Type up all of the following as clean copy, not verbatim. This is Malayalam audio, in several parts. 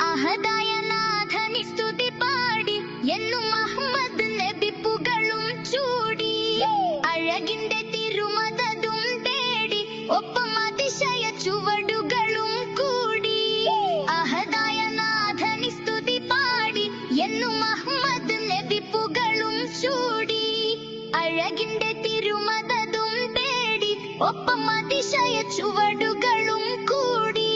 അഹദായ നാഥനി സ്തുതി പാടി എന്നും മുഹമ്മദ് നബി പുകളും ചൂടി അഴകിന്റെ തിരുമദതും തേടി ഒപ്പം അതിശയ ചുവടുകളും കൂടി അഹദായ നാഥനി സ്തുതി പാടി എന്നും മുഹമ്മദ് നബി പുകളും ചൂടി അഴകിന്റെ തിരുമദതും തേടി ഒപ്പം അതിശയ ചുവടുകളും കൂടി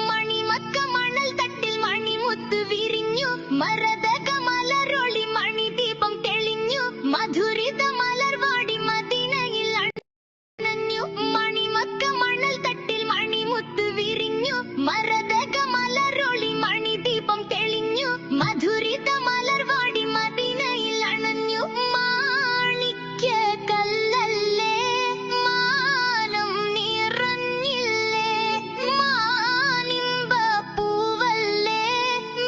മണിമക്ക മണൽ തട്ടിൽ മണിമുത്ത് വിരിഞ്ഞു മരതക മലരൊളി മണിദീപം തെളിഞ്ഞു മധുരിത മലർവാടി മദീനയിൽ അണഞ്ഞു മണിമക്ക മണൽ തട്ടിൽ മണിമുത്ത് വിരിഞ്ഞു മരതക മലരൊളി മണിദീപം തെളിഞ്ഞു മധുരിത മലർവാടി മദീനയിൽ അണഞ്ഞു മാണിക്യ കല്ലല്ലേ മാനം നിറഞ്ഞില്ലേ മാനിമ്പ പൂവല്ലേ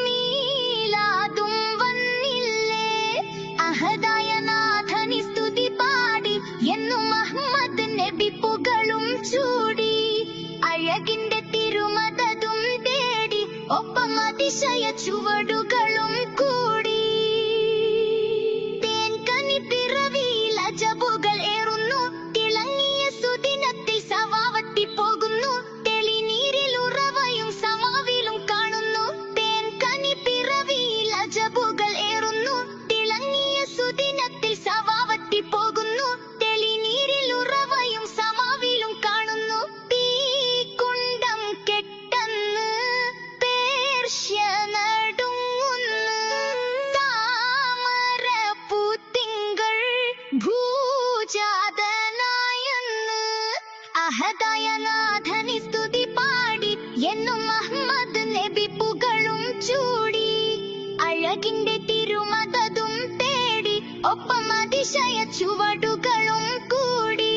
മീലാദും വന്നില്ലേ അഹദായ നാഥനി സ്തുതി പാടി എന്നും മുഹമ്മദ് നബി പുകളും ചൂടി അഴകിന്റെ തിരുമദതും തേടി ഒപ്പം അതിശയ ചുവടുകളും കൂടി തേൻകനി പിറവിയിൽ അജബുകൾ ഏറുന്നു തിളങ്ങിയ സുദിനത്തിൽ സവാവത്തി പോകുന്നു തെളിനീരിൽ ഉറവയും സമാവിലും കാണുന്നു തേൻകനി പിറവിയിൽ അജബുകൾ ഏറുന്നു തിളങ്ങിയ സുദിനത്തിൽ സവാവത്തി പോകുന്നു തെളിനീരിൽ ഉറവയും സമാവിലും കാണുന്നു തീക്കുണ്ടം കെട്ടന്ന് പേർഷ്യ നടുങ്ങുന്നു താമര പൂത്തിങ്കൾ ഭൂജാതനായെന്ന് അഹദായ നാഥനി സ്തുതി പാടി എന്നും മുഹമ്മദ് നബി പുകളും ചൂടി അഴകിന്റെ തിരുമദതും തേടി ഒപ്പം അതിശയ ചുവടുകളും കൂടി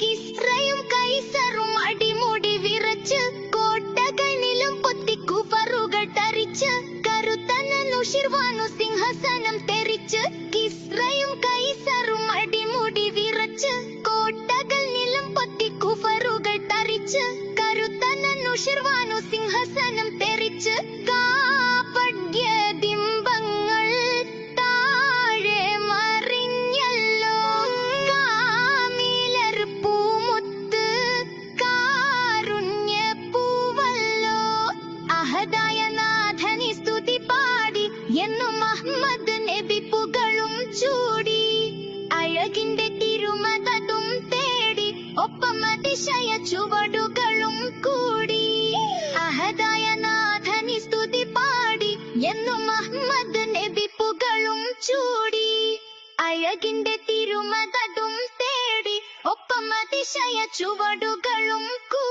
ഇസ്രയും കൈസറും അടിമുടി വിറച്ച് കോട്ടകൾ നിലം പൊത്തി കുഫറുകൾ തരിച്ച് കരുത്തന നുഷിർവാനു സിംഹസനം തെറിച്ച് ഇസ്രയും കൈസറും അടിമുടി വിറച്ച് കോട്ടകൾ നിലം പൊത്തി കുഫറുകൾ തരിച്ച് കരുത്തന നുഷിർവാനു സിംഹസനം തെറിച്ച് കാപട്യ ബിംബങ്ങൾ താഴെ മറിഞ്ഞല്ലോ കാമിലർ പൂമുത്ത് കാരുണ്യ പൂവല്ലോ അഹദായ നാഥനി സ്തുതി പാടി എന്നും മുഹമ്മദ് നബി പുകളും ചൂടി അഴകിന്റെ തിരുമദതും തേടി ഒപ്പം അതിശയ ചുവടുകളും കൂടി അഹദായ നാഥനി സ്തുതി പാടി എന്നും മുഹമ്മദ് നബി പുകളും ചൂടി അഴകിന്റെ തിരുമദതും തേടി ഒപ്പം അതിശയ ചുവടുകളും കൂടി